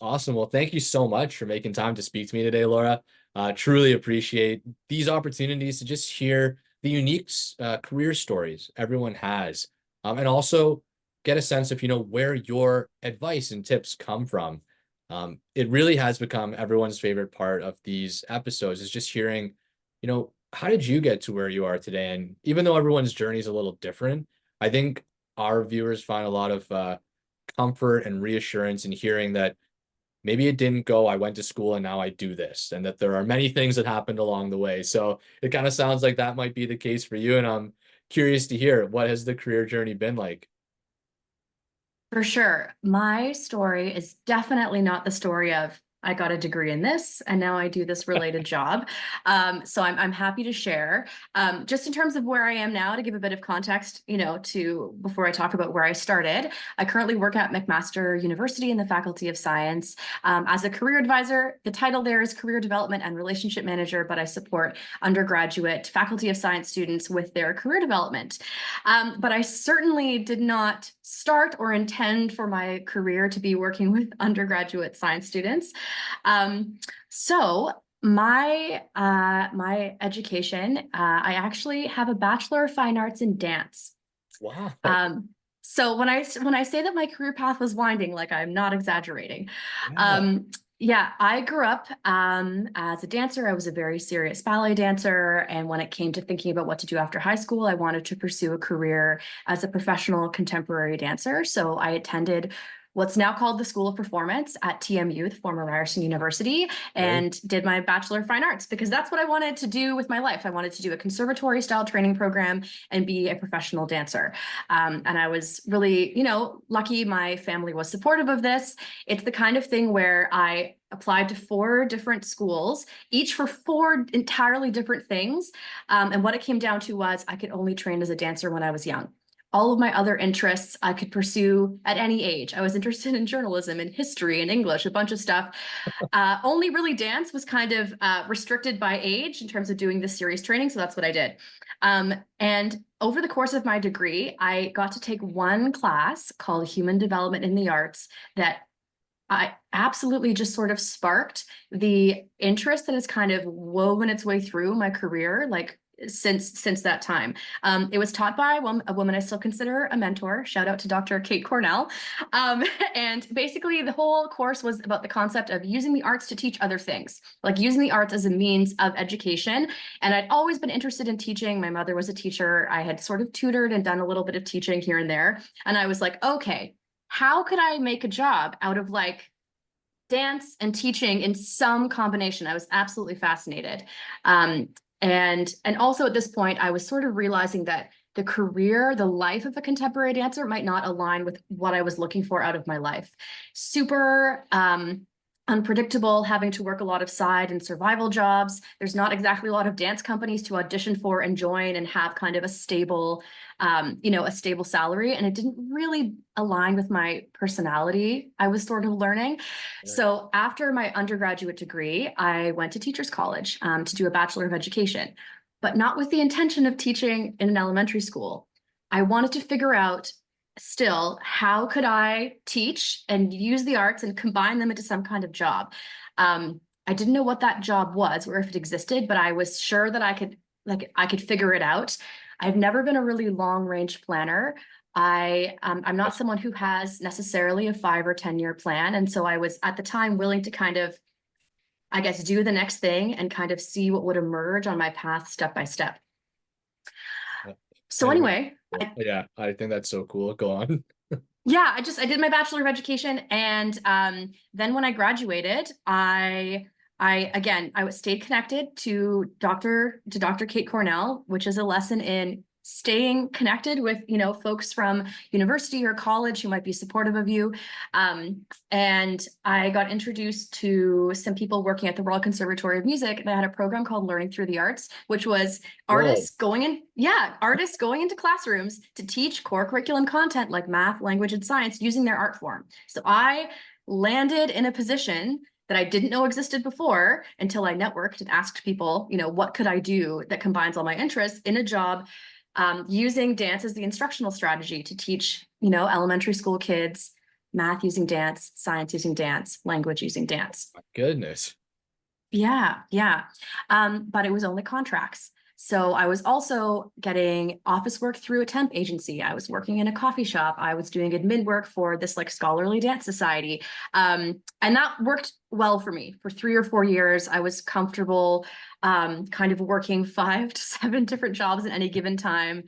Awesome. Well, thank you so much for making time to speak to me today, Laura. Truly appreciate these opportunities to just hear the unique career stories everyone has, and also get a sense of, where your advice and tips come from. It really has become everyone's favorite part of these episodes is just hearing, how did you get to where you are today? And even though everyone's journey is a little different, I think our viewers find a lot of comfort and reassurance in hearing that maybe it didn't go, I went to school and now I do this, and that there are many things that happened along the way. So it kind of sounds like that might be the case for you. And I'm curious to hear, what has the career journey been like? For sure. My story is definitely not the story of I got a degree in this and now I do this related job. So I'm happy to share. Just in terms of where I am now, to give a bit of context, to before I talk about where I started, I currently work at McMaster University in the Faculty of Science as a career advisor. The title there is Career Development and Relationship Manager, but I support undergraduate Faculty of Science students with their career development. But I certainly did not start or intend for my career to be working with undergraduate science students. So my education, I actually have a Bachelor of Fine Arts in dance. Wow. So when I say that my career path was winding, like I'm not exaggerating. Yeah. Yeah, I grew up as a dancer. I was a very serious ballet dancer. And when it came to thinking about what to do after high school, I wanted to pursue a career as a professional contemporary dancer. So I attended what's now called the School of Performance at TMU, the former Ryerson University, and did my Bachelor of Fine Arts because that's what I wanted to do with my life. I wanted to do a conservatory style training program and be a professional dancer. And I was really, lucky my family was supportive of this. It's the kind of thing where I applied to 4 different schools, each for 4 entirely different things. And what it came down to was I could only train as a dancer when I was young. All of my other interests I could pursue at any age. I was interested in journalism and history and English, a bunch of stuff. Only really dance was kind of restricted by age in terms of doing this serious training. So that's what I did. And over the course of my degree, I got to take one class called Human Development in the Arts that I absolutely just sort of sparked the interest that has kind of woven its way through my career, like since that time. It was taught by a woman I still consider a mentor. Shout out to Dr. Kate Cornell. And basically the whole course was about the concept of using the arts to teach other things, like using the arts as a means of education. And I'd always been interested in teaching. My mother was a teacher. I had sort of tutored and done a little bit of teaching here and there. And I was like, okay, how could I make a job out of like dance and teaching in some combination? I was absolutely fascinated. And also at this point, I was sort of realizing that the life of a contemporary dancer might not align with what I was looking for out of my life. Super unpredictable, having to work a lot of side and survival jobs. There's not exactly a lot of dance companies to audition for and join and have kind of a stable, a stable salary. And it didn't really align with my personality, I was sort of learning. So after my undergraduate degree, I went to Teachers College to do a Bachelor of Education, but not with the intention of teaching in an elementary school. I wanted to figure out still, how could I teach and use the arts and combine them into some kind of job? I didn't know what that job was or if it existed, but I was sure that I could figure it out. I've never been a really long range planner. I'm not someone who has necessarily a 5 or 10-year plan. And so I was at the time willing to kind of, I guess, do the next thing and kind of see what would emerge on my path step by step. So anyway, yeah, I think that's so cool. Go on. Yeah, I did my Bachelor of Education, and then when I graduated, I stayed connected to Dr. Kate Cornell, which is a lesson in staying connected with, folks from university or college who might be supportive of you. And I got introduced to some people working at the Royal Conservatory of Music. They had a program called Learning Through the Arts, which was artists going into classrooms to teach core curriculum content like math, language, and science using their art form. So I landed in a position that I didn't know existed before until I networked and asked people, what could I do that combines all my interests in a job, using dance as the instructional strategy to teach, elementary school kids math using dance, science using dance, language using dance. My goodness. Yeah, yeah. But it was only contracts. So I was also getting office work through a temp agency. I was working in a coffee shop. I was doing admin work for this like scholarly dance society. And that worked well for me for 3 or 4 years. I was comfortable kind of working 5 to 7 different jobs at any given time,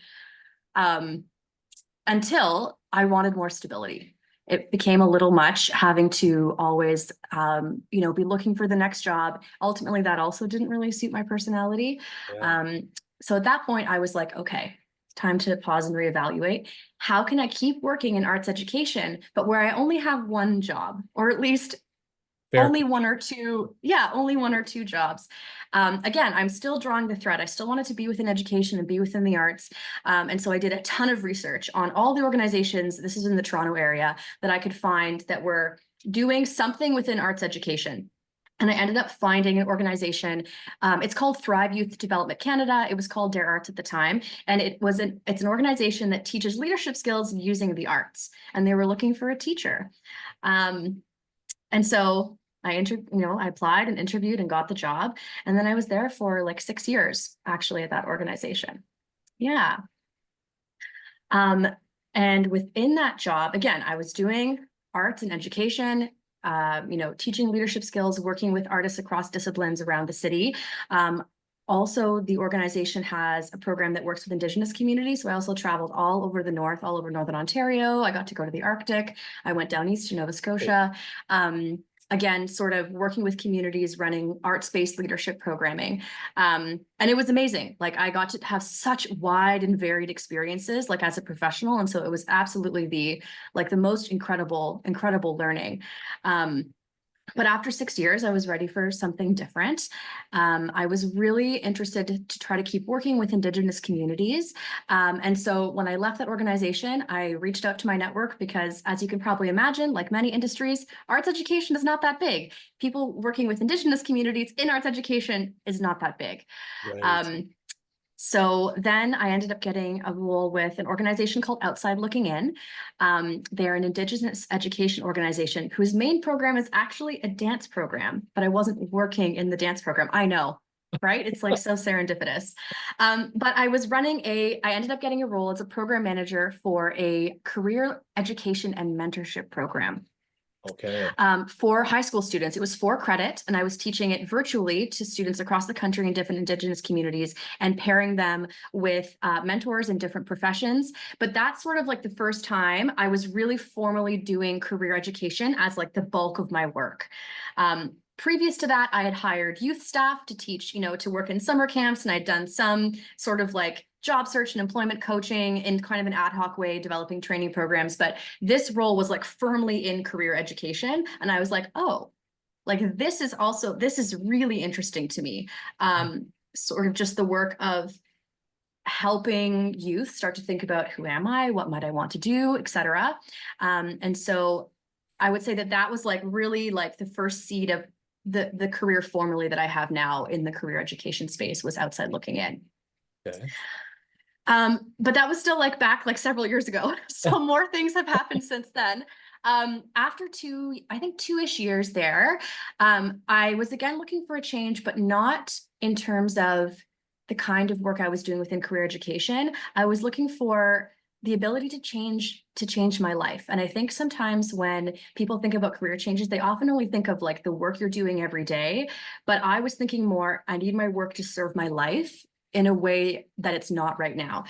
until I wanted more stability. It became a little much having to always, be looking for the next job. Ultimately, that also didn't really suit my personality. Yeah. So at that point, I was like, okay, it's time to pause and reevaluate. How can I keep working in arts education, but where I only have one job, or at least Fair. only one or two jobs. Again, I'm still drawing the thread. I still wanted to be within education and be within the arts. And so I did a ton of research on all the organizations, this is in the Toronto area, that I could find that were doing something within arts education. And I ended up finding an organization. It's called Thrive Youth Development Canada. It was called Dare Arts at the time. And it's an organization that teaches leadership skills using the arts. And they were looking for a teacher. And so I applied and interviewed and got the job. And then I was there for like 6 years, actually, at that organization. Yeah. And within that job, again, I was doing arts and education, teaching leadership skills, working with artists across disciplines around the city. Also, the organization has a program that works with Indigenous communities. So I also traveled all over the north, all over Northern Ontario. I got to go to the Arctic. I went down east to Nova Scotia. Again, sort of working with communities, running arts-based leadership programming. And it was amazing. Like I got to have such wide and varied experiences, like as a professional. And so it was absolutely the most incredible learning. But after 6 years, I was ready for something different. I was really interested to try to keep working with Indigenous communities. And so when I left that organization, I reached out to my network because, as you can probably imagine, like many industries, arts education is not that big. People working with Indigenous communities in arts education is not that big. Right. So then I ended up getting a role with an organization called Outside Looking In. They're an Indigenous education organization whose main program is actually a dance program, but I wasn't working in the dance program. I know, right? It's like so serendipitous. But I ended up getting a role as a program manager for a career education and mentorship program. Okay. For high school students. It was 4 credit, and I was teaching it virtually to students across the country in different Indigenous communities and pairing them with mentors in different professions. But that's sort of like the first time I was really formally doing career education as like the bulk of my work. Previous to that, I had hired youth staff to teach, to work in summer camps, and I'd done some sort of like job search and employment coaching in kind of an ad hoc way, developing training programs. But this role was like firmly in career education. And I was like, oh, like this is really interesting to me. Sort of just the work of helping youth start to think about who am I, what might I want to do, et cetera. And so I would say that was like really like the first seed of the career formally that I have now in the career education space was Outside Looking In. Okay. But that was still like back like several years ago. So more things have happened since then. After 2-ish years there, I was again looking for a change, but not in terms of the kind of work I was doing within career education. I was looking for the ability to change my life. And I think sometimes when people think about career changes, they often only think of like the work you're doing every day. But I was thinking more, I need my work to serve my life in a way that it's not right now.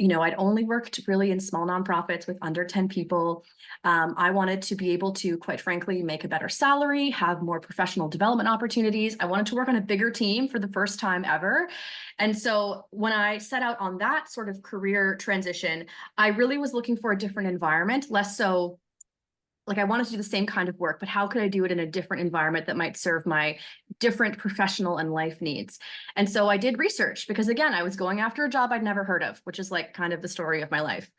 I'd only worked really in small nonprofits with under 10 people. I wanted to be able to, quite frankly, make a better salary, have more professional development opportunities. I wanted to work on a bigger team for the first time ever. And so when I set out on that sort of career transition, I really was looking for a different environment, less so like I wanted to do the same kind of work, but how could I do it in a different environment that might serve my different professional and life needs? And so I did research because, again, I was going after a job I'd never heard of, which is like kind of the story of my life.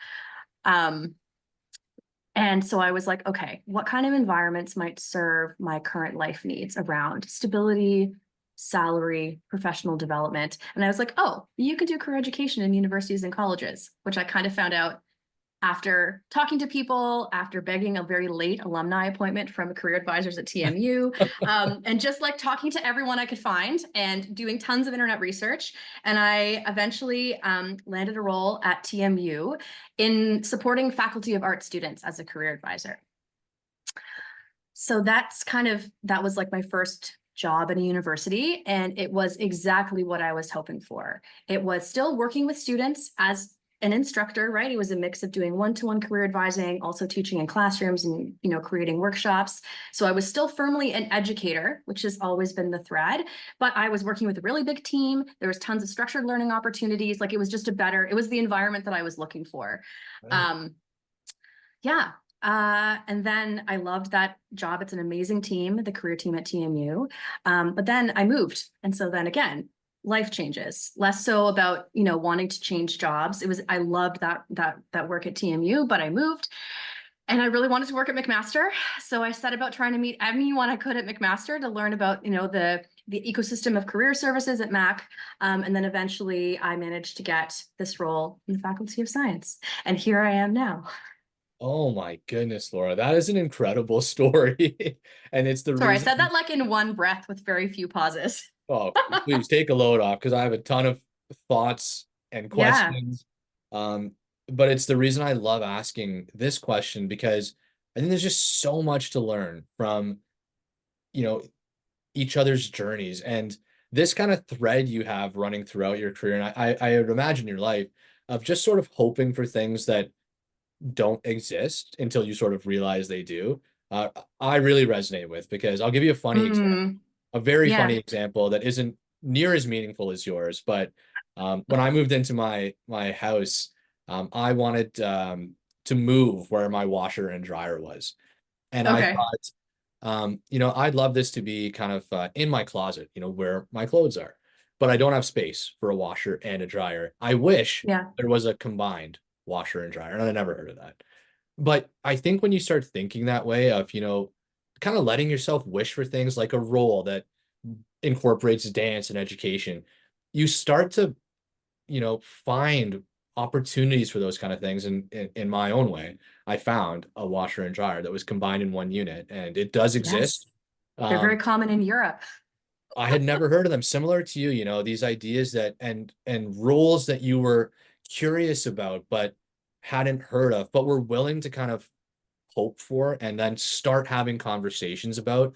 And so I was like, okay, what kind of environments might serve my current life needs around stability, salary, professional development? And I was like, oh, you can do career education in universities and colleges, which I kind of found out after talking to people, after begging a very late alumni appointment from career advisors at TMU, and just like talking to everyone I could find and doing tons of internet research. And I eventually landed a role at TMU in supporting faculty of art students as a career advisor. So that was like my first job at a university, and it was exactly what I was hoping for. It was still working with students as an instructor, right? It was a mix of doing one-to-one career advising, also teaching in classrooms and, creating workshops. So I was still firmly an educator, which has always been the thread, but I was working with a really big team. There was tons of structured learning opportunities. Like it was the environment that I was looking for. Right. Um, yeah. And then I loved that job. It's an amazing team, the career team at TMU. But then I moved. And so then again, life changes, less so about, wanting to change jobs. I loved that work at TMU, but I moved and I really wanted to work at McMaster. So I set about trying to meet anyone I could at McMaster to learn about, the ecosystem of career services at Mac. And then eventually I managed to get this role in the Faculty of Science. And here I am now. Oh my goodness, Laura, that is an incredible story. And it's the Sorry, I reason, said that like in one breath with very few pauses. oh, please take a load off because I have a ton of thoughts and Yeah. questions. Um, but it's the reason I love asking this question because I think there's just so much to learn from, you know, each other's journeys and this kind of thread you have running throughout your career. And I would imagine your life of just sort of hoping for things that don't exist until you sort of realize they do. Uh, I really resonate with because I'll give you a funny example, Mm, a very funny yeah. example that isn't near as meaningful as yours. But when I moved into my house, I wanted to move where my washer and dryer was, and I Okay. thought, I'd love this to be kind of in my closet, where my clothes are, but I don't have space for a washer and a dryer. I wish Yeah. there was a combined washer and dryer, and I never heard of that. But I think when you start thinking that way of, kind of letting yourself wish for things like a role that incorporates dance and education, you start to, find opportunities for those kind of things. And in my own way, I found a washer and dryer that was combined in one unit, and it does Yes. exist. They're very Um, common in Europe. I had never heard of them. Similar to you, these ideas that and roles that you were curious about but hadn't heard of, but were willing to kind of hope for and then start having conversations about.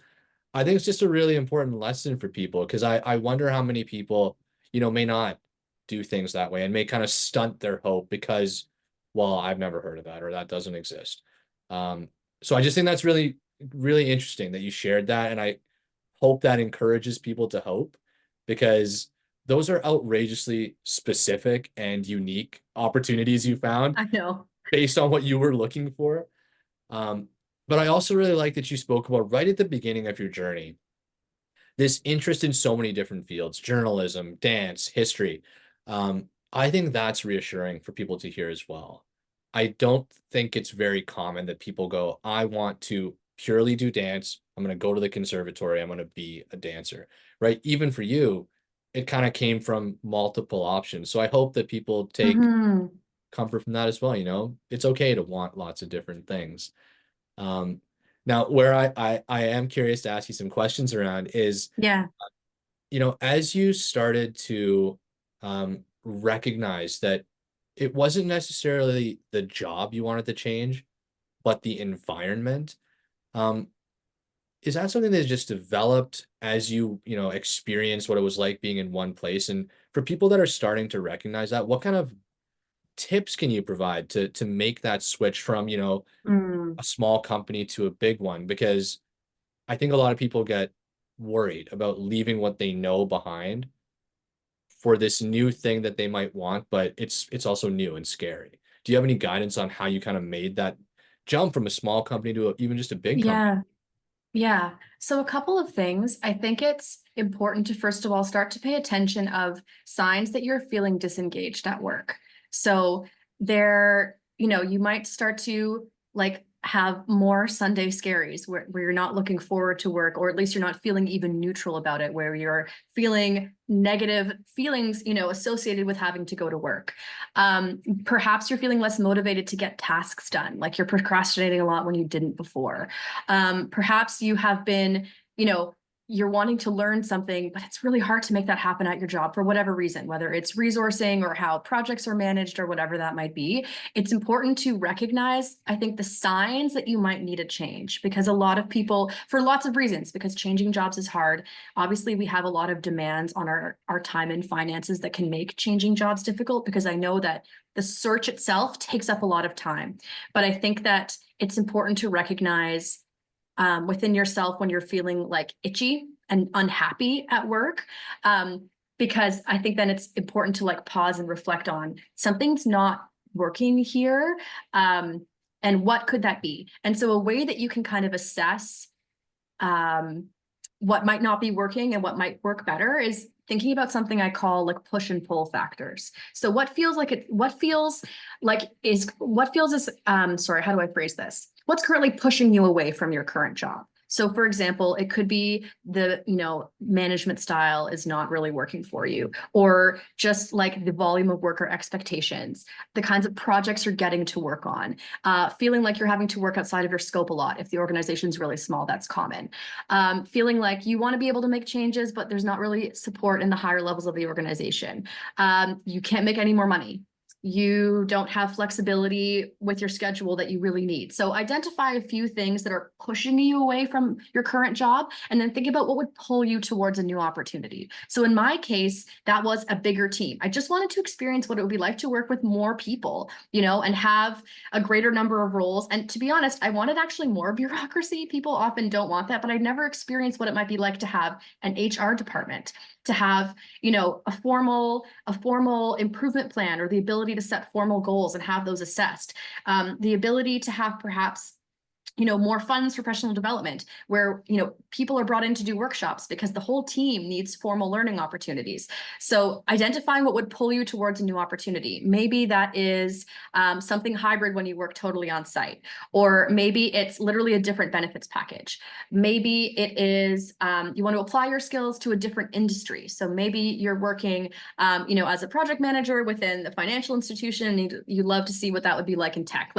I think it's just a really important lesson for people because I wonder how many people, may not do things that way and may kind of stunt their hope because, well, I've never heard of that or that doesn't exist. Um, so I just think that's really, really interesting that you shared that. And I hope that encourages people to hope because those are outrageously specific and unique opportunities you found I know. based on what you were looking for. Um, but I also really like that you spoke about right at the beginning of your journey, this interest in so many different fields, journalism, dance, history. I think that's reassuring for people to hear as well. I don't think it's very common that people go, I want to purely do dance. I'm going to go to the conservatory. I'm going to be a dancer, right? Even for you, it kind of came from multiple options. So I hope that people take Hmm. comfort from that as well. It's okay to want lots of different things. Um, Now, where I am curious to ask you some questions around is, Yeah. as you started to recognize that it wasn't necessarily the job you wanted to change, but the environment, um, is that something that just developed as you experienced what it was like being in one place? And for people that are starting to recognize that, what kind of tips can you provide to make that switch from, Mm. a small company to a big one? Because I think a lot of people get worried about leaving what they know behind for this new thing that they might want, but it's also new and scary. Do you have any guidance on how you kind of made that jump from a small company to even just a big company? Yeah. Yeah. So a couple of things. I think it's important to first of all start to pay attention of signs that you're feeling disengaged at work. So you might start to like have more Sunday scaries where you're not looking forward to work, or at least you're not feeling even neutral about it, where you're feeling negative feelings, associated with having to go to work. Perhaps you're feeling less motivated to get tasks done, like you're procrastinating a lot when you didn't before. Perhaps you have been, you're wanting to learn something, but it's really hard to make that happen at your job for whatever reason, whether it's resourcing or how projects are managed or whatever that might be. It's important to recognize, I think, the signs that you might need a change, because a lot of people, for lots of reasons, because changing jobs is hard. Obviously, we have a lot of demands on our time and finances that can make changing jobs difficult, because I know that the search itself takes up a lot of time. But I think that it's important to recognize within yourself when you're feeling like itchy and unhappy at work, because I think then it's important to like pause and reflect on something's not working here, and what could that be? And so a way that you can kind of assess what might not be working and what might work better is thinking about something I call like push and pull factors. So what feels is, sorry, how do I phrase this? What's currently pushing you away from your current job? So for example, it could be the, management style is not really working for you, or just like the volume of work or expectations, the kinds of projects you're getting to work on, feeling like you're having to work outside of your scope a lot. If the organization's really small, that's common. Feeling like you want to be able to make changes, but there's not really support in the higher levels of the organization. You can't make any more money. You don't have flexibility with your schedule that you really need. So identify a few things that are pushing you away from your current job, and then think about what would pull you towards a new opportunity. So in my case, that was a bigger team. I just wanted to experience what it would be like to work with more people, and have a greater number of roles. And to be honest, I wanted actually more bureaucracy. People often don't want that, but I never experienced what it might be like to have an HR department, to have, a formal improvement plan, or the ability to set formal goals and have those assessed. The ability to have perhaps more funds for professional development, where, people are brought in to do workshops because the whole team needs formal learning opportunities. So identifying what would pull you towards a new opportunity. Maybe that is something hybrid when you work totally on site, or maybe it's literally a different benefits package. Maybe it is you want to apply your skills to a different industry. So maybe you're working, as a project manager within the financial institution, and you love to see what that would be like in tech.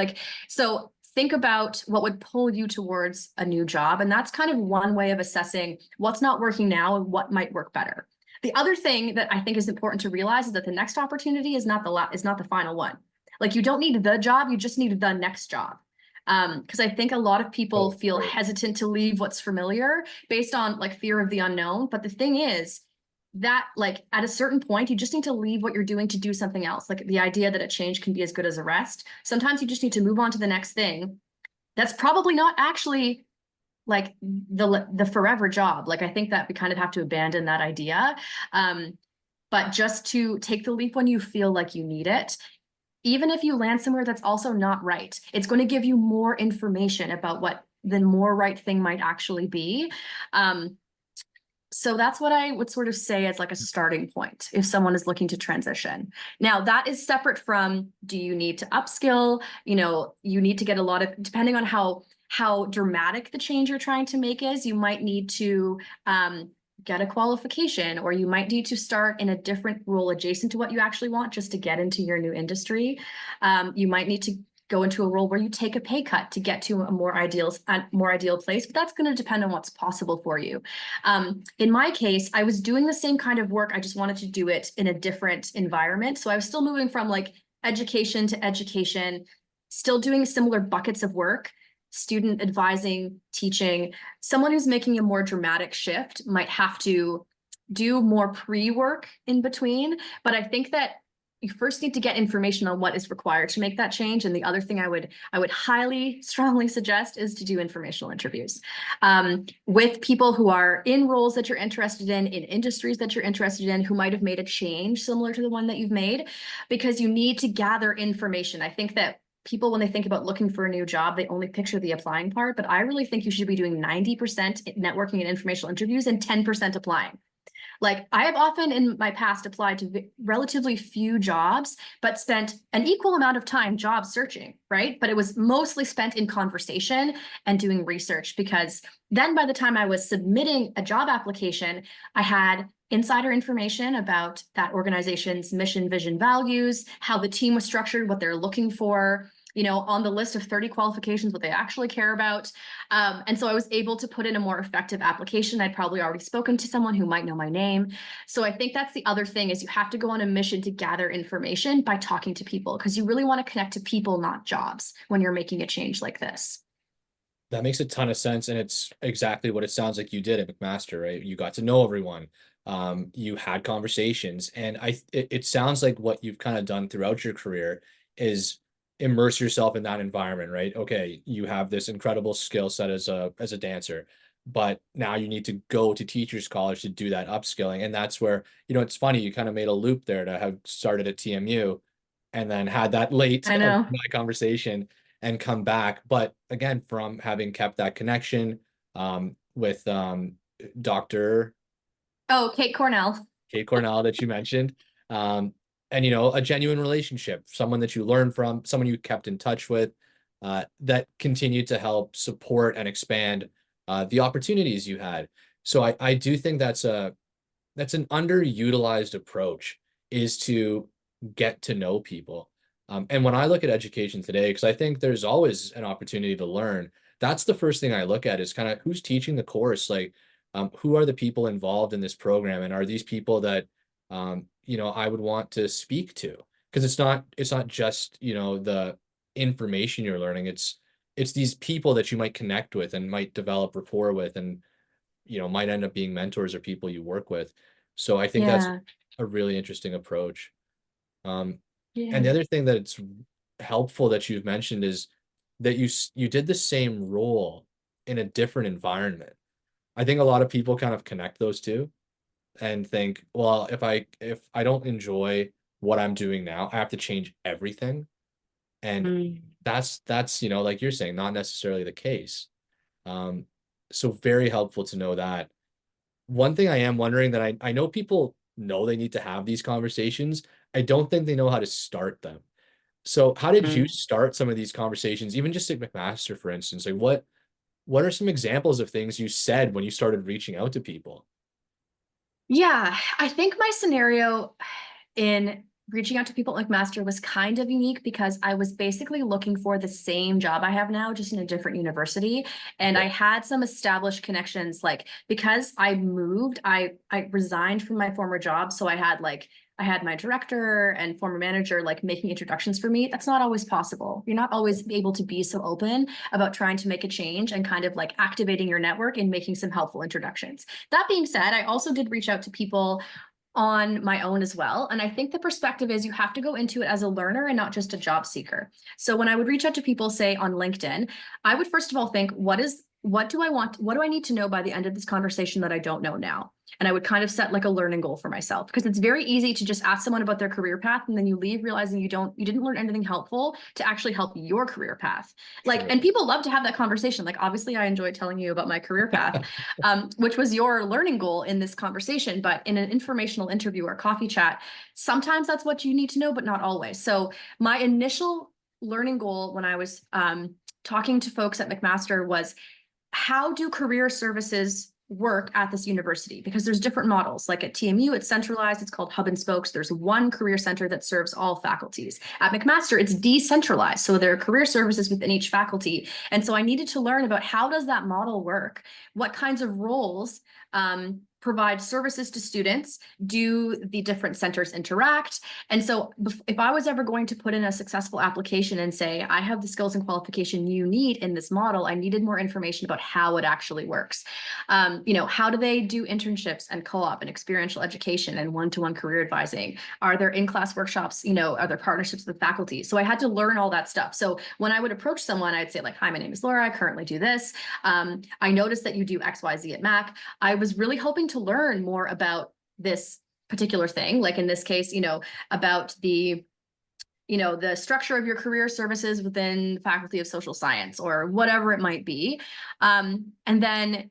So think about what would pull you towards a new job. And that's kind of one way of assessing what's not working now and what might work better. The other thing that I think is important to realize is that the next opportunity is not the final one. Like, you don't need the job, you just need the next job. Because I think a lot of people feel hesitant to leave what's familiar based on like fear of the unknown. But the thing is, that like at a certain point, you just need to leave what you're doing to do something else. Like the idea that a change can be as good as a rest. Sometimes you just need to move on to the next thing. That's probably not actually like the forever job. Like, I think that we kind of have to abandon that idea. But just to take the leap when you feel like you need it, even if you land somewhere that's also not right, it's going to give you more information about what the more right thing might actually be. So that's what I would sort of say as like a starting point if someone is looking to transition. Now, that is separate from, do you need to upskill? You need to get a lot of, depending on how dramatic the change you're trying to make is, you might need to get a qualification, or you might need to start in a different role adjacent to what you actually want just to get into your new industry. You might need to go into a role where you take a pay cut to get to a more ideal place, but that's going to depend on what's possible for you. In my case, I was doing the same kind of work. I just wanted to do it in a different environment. So I was still moving from like education to education, still doing similar buckets of work, student advising, teaching. Someone who's making a more dramatic shift might have to do more pre-work in between. But I think that you first need to get information on what is required to make that change. And the other thing I would highly, strongly suggest is to do informational interviews with people who are in roles that you're interested in industries that you're interested in, who might have made a change similar to the one that you've made, because you need to gather information. I think that people, when they think about looking for a new job, they only picture the applying part, but I really think you should be doing 90% networking and informational interviews and 10% applying. Like I have often in my past applied to relatively few jobs, but spent an equal amount of time job searching, right? But it was mostly spent in conversation and doing research, because then by the time I was submitting a job application, I had insider information about that organization's mission, vision, values, how the team was structured, what they're looking for, on the list of 30 qualifications, what they actually care about. And so I was able to put in a more effective application. I'd probably already spoken to someone who might know my name. So I think that's the other thing, is you have to go on a mission to gather information by talking to people, because you really want to connect to people, not jobs, when you're making a change like this. That makes a ton of sense, and it's exactly what it sounds like you did at McMaster, right? You got to know everyone. You had conversations, and it sounds like what you've kind of done throughout your career is immerse yourself in that environment, right? Okay, you have this incredible skill set as a dancer, but now you need to go to teachers college to do that upskilling. And that's where, it's funny, you kind of made a loop there to have started at TMU and then had that late I know. conversation and come back. But again, from having kept that connection with Dr. Oh, Kate Cornell. Kate Cornell that you mentioned, and a genuine relationship, someone that you learned from, someone you kept in touch with, that continued to help support and expand the opportunities you had. So I do think that's an underutilized approach, is to get to know people. And when I look at education today, because I think there's always an opportunity to learn, that's the first thing I look at, is kind of who's teaching the course, like who are the people involved in this program, and are these people that I would want to speak to? Because it's not just the information you're learning, it's these people that you might connect with and might develop rapport with, and might end up being mentors or people you work with. So I think that's Yeah. a really interesting approach. Um, and the Yeah. other thing that it's helpful that you've mentioned is that you did the same role in a different environment. I think a lot of people kind of connect those two and think, well, if I don't enjoy what I'm doing now, I have to change everything. And Mm. that's like you're saying, not necessarily the case. Um, so very helpful to know that. One thing I am wondering, that I know people know they need to have these conversations. I don't think they know how to start them. So how did you start some of these conversations, even just at McMaster, for instance? Like what are some examples of things you said when you started reaching out to people? Yeah, I think my scenario in reaching out to people at McMaster was kind of unique, because I was basically looking for the same job I have now, just in a different university. And Yeah. I had some established connections, like because I moved, I resigned from my former job. So I had my director and former manager like making introductions for me. That's not always possible. You're not always able to be so open about trying to make a change and kind of like activating your network and making some helpful introductions. That being said, I also did reach out to people on my own as well. And I think the perspective is you have to go into it as a learner and not just a job seeker. So when I would reach out to people, say on LinkedIn, I would first of all think, what do I want? What do I need to know by the end of this conversation that I don't know now? And I would kind of set like a learning goal for myself, because it's very easy to just ask someone about their career path and then you leave realizing you didn't learn anything helpful to actually help your career path. Like, Sure. and people love to have that conversation. Like, obviously I enjoy telling you about my career path, which was your learning goal in this conversation. But in an informational interview or coffee chat, sometimes that's what you need to know, but not always. So my initial learning goal when I was talking to folks at McMaster was, how do career services work at this university? Because there's different models. Like at TMU, it's centralized, it's called hub and spokes. There's one career center that serves all faculties. At McMaster, it's decentralized. So there are career services within each faculty. And so I needed to learn about, how does that model work? What kinds of roles provide services to students? Do the different centers interact? And so if I was ever going to put in a successful application and say, I have the skills and qualification you need in this model, I needed more information about how it actually works. How do they do internships and co-op and experiential education and one-to-one career advising? Are there in-class workshops? Are there partnerships with faculty? So I had to learn all that stuff. So when I would approach someone, I'd say like, hi, my name is Laura. I currently do this. I noticed that you do XYZ at Mac. I was really hoping to learn more about this particular thing. Like in this case, about the the structure of your career services within the Faculty of Social Science or whatever it might be. And then,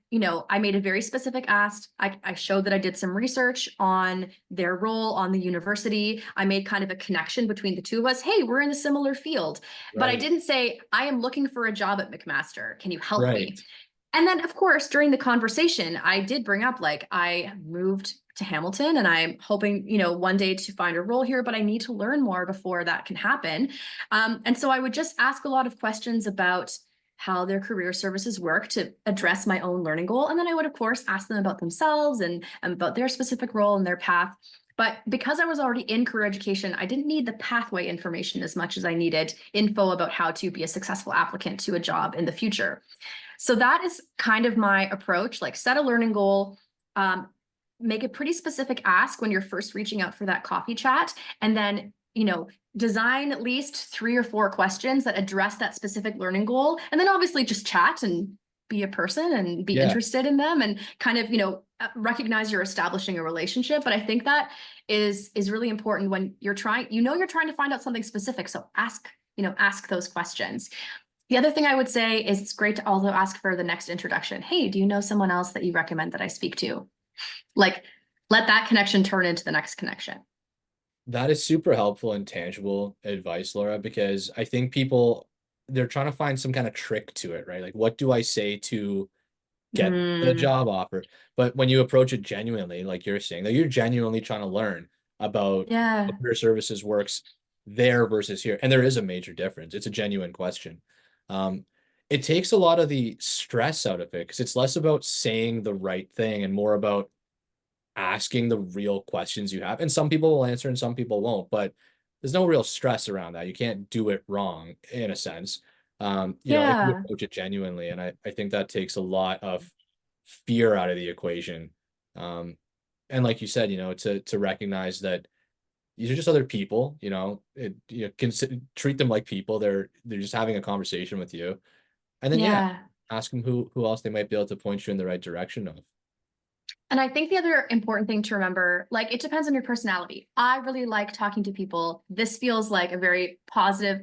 I made a very specific ask. I showed that I did some research on their role on the university. I made kind of a connection between the two of us. Hey, we're in a similar field. But I Right. didn't say, I am looking for a job at McMaster. Can you help Right. me? And then, of course, during the conversation, I did bring up, like, I moved to Hamilton and I'm hoping, one day to find a role here, but I need to learn more before that can happen. And so I would just ask a lot of questions about how their career services work to address my own learning goal. And then I would, of course, ask them about themselves and about their specific role and their path. But because I was already in career education, I didn't need the pathway information as much as I needed info about how to be a successful applicant to a job in the future. So that is kind of my approach, like set a learning goal, make a pretty specific ask when you're first reaching out for that coffee chat, and then, design at least 3 or 4 questions that address that specific learning goal. And then obviously just chat and be a person and be Yeah. interested in them and kind of, recognize you're establishing a relationship. But I think that is really important when you're trying, you're trying to find out something specific. So ask those questions. The other thing I would say is it's great to also ask for the next introduction. Hey, do you know someone else that you recommend that I speak to? Like, let that connection turn into the next connection. That is super helpful and tangible advice, Laura, because I think people, they're trying to find some kind of trick to it, right? Like, what do I say to get the Mm, job offer? But when you approach it genuinely, like you're saying, that you're genuinely trying to learn about how yeah. career services works there versus here. And there is a major difference. It's a genuine question. Um, it takes a lot of the stress out of it because it's less about saying the right thing and more about asking the real questions you have. And some people will answer and some people won't, but there's no real stress around that. You can't do it wrong in a sense. If you Yeah. approach it genuinely. And I think that takes a lot of fear out of the equation. Um, and like you said, to recognize that these are just other people, treat them like people. They're just having a conversation with you. And then yeah, Yeah. ask them who else they might be able to point you in the right direction of. And I think the other important thing to remember, like, it depends on your personality. I really like talking to people. This feels like a very positive,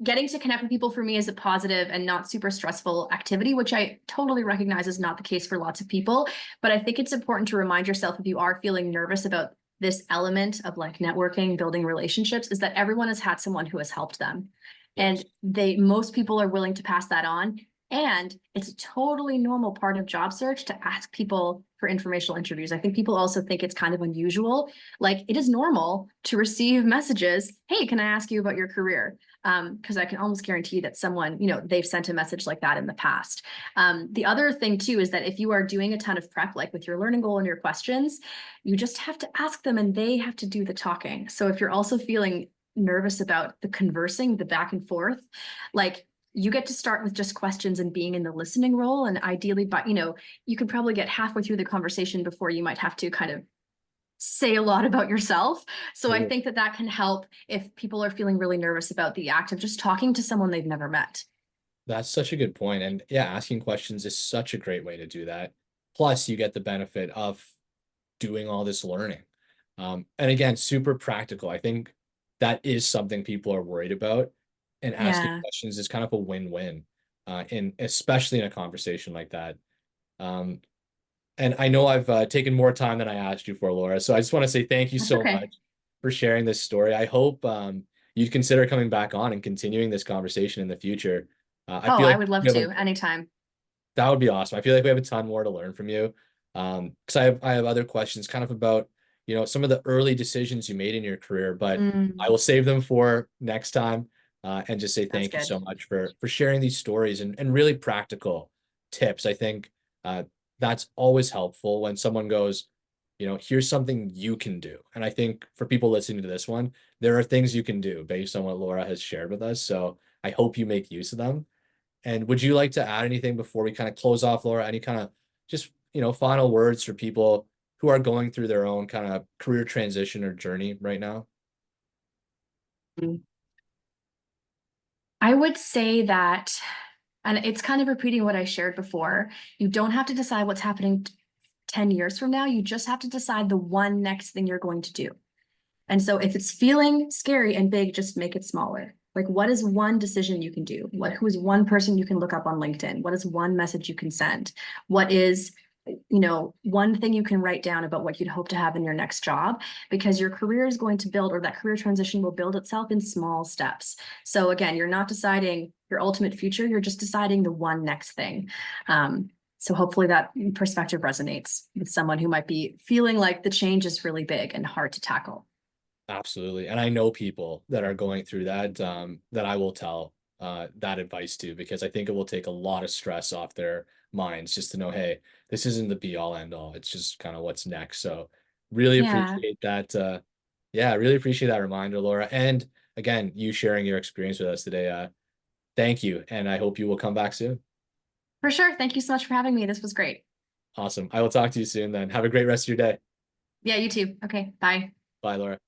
getting to connect with people for me is a positive and not super stressful activity, which I totally recognize is not the case for lots of people. But I think it's important to remind yourself, if you are feeling nervous about this element of like networking, building relationships, is that everyone has had someone who has helped them. Yes. And most people are willing to pass that on. And it's a totally normal part of job search to ask people for informational interviews. I think people also think it's kind of unusual. Like, it is normal to receive messages. Hey, can I ask you about your career? Because I can almost guarantee that someone, they've sent a message like that in the past. The other thing too is that if you are doing a ton of prep, like with your learning goal and your questions, you just have to ask them and they have to do the talking. So if you're also feeling nervous about the conversing, the back and forth, like, you get to start with just questions and being in the listening role. And ideally, but you could probably get halfway through the conversation before you might have to kind of say a lot about yourself. So I think that can help if people are feeling really nervous about the act of just talking to someone they've never met. That's such a good point. And yeah, asking questions is such a great way to do that. Plus, you get the benefit of doing all this learning. And again, super practical. I think that is something people are worried about. And asking Yeah. questions is kind of a win-win, especially in a conversation like that. Um, and I know I've taken more time than I asked you for, Laura. So I just want to say thank you That's so okay. much for sharing this story. I hope you'd consider coming back on and continuing this conversation in the future. I Oh, feel I like would love we have to anytime. that would be awesome. I feel like we have a ton more to learn from you. Because I have other questions kind of about, some of the early decisions you made in your career, but I Mm, will save them for next time. And just say sounds thank you good. so much for sharing these stories and really practical tips. I think uh, that's always helpful when someone goes, here's something you can do. And I think for people listening to this one, there are things you can do based on what Laura has shared with us. So I hope you make use of them. And would you like to add anything before we kind of close off, Laura? Any kind of just, final words for people who are going through their own kind of career transition or journey right now? Mm. I would say that, and it's kind of repeating what I shared before, you don't have to decide what's happening 10 years from now. You just have to decide the one next thing you're going to do. And so if it's feeling scary and big, just make it smaller. Like, what is one decision you can do? Who is one person you can look up on LinkedIn? What is one message you can send? What is, one thing you can write down about what you'd hope to have in your next job? Because your career is going to build, or that career transition will build itself in small steps. So again, you're not deciding your ultimate future, you're just deciding the one next thing. So hopefully that perspective resonates with someone who might be feeling like the change is really big and hard to tackle. Absolutely. And I know people that are going through that, that I will tell that advice to, because I think it will take a lot of stress off their minds just to know, hey, this isn't the be all end all. It's just kind of what's next. So really Yeah, appreciate that. Yeah, really appreciate that reminder, Laura. And again, you sharing your experience with us today. Thank you. And I hope you will come back soon. for sure. Thank you so much for having me. This was great. Awesome. I will talk to you soon then. Have a great rest of your day. Yeah, you too. Okay, bye. Bye, Laura.